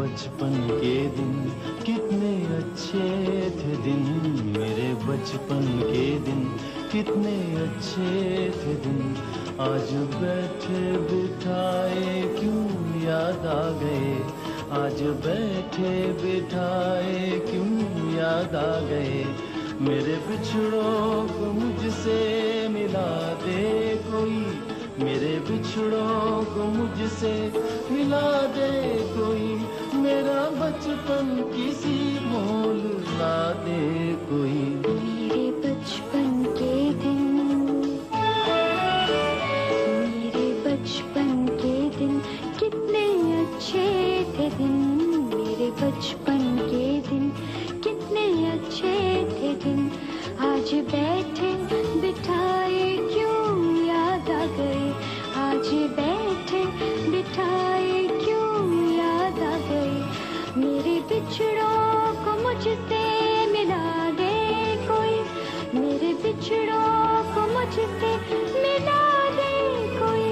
बचपन के दिन कितने अच्छे थे दिन, मेरे बचपन के दिन कितने अच्छे थे दिन। आज बैठे बिठाए क्यों याद आ गए, आज बैठे बिठाए क्यों याद आ गए। मेरे बिछड़ों को मुझसे मिला दे कोई, मेरे बिछड़ों को मुझसे मिला दे कोई। मेरा बचपन किसी मोल ला दे कोई। मेरे बचपन के दिन, मेरे बचपन के दिन कितने अच्छे थे दिन, मेरे बचपन के दिन कितने अच्छे थे दिन। आज बैठे बिठाए क्यों याद आ गए, आज बैठे बिठाए क्यों याद आ गए। मेरे बिछड़ों को मुझसे मिला दे कोई, मेरे बिछड़ों को मुझसे मिला दे कोई।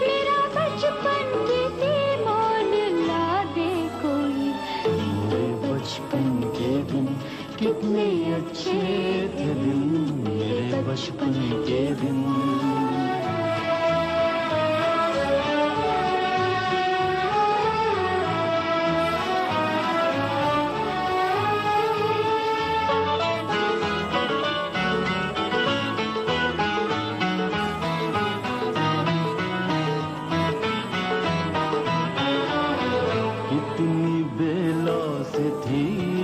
मेरा बचपन किसी मोल ला दे कोई। मेरे बचपन के दिन कितने अच्छे थे दिन, मेरे बचपन के दिन। कितनी बेलौस थी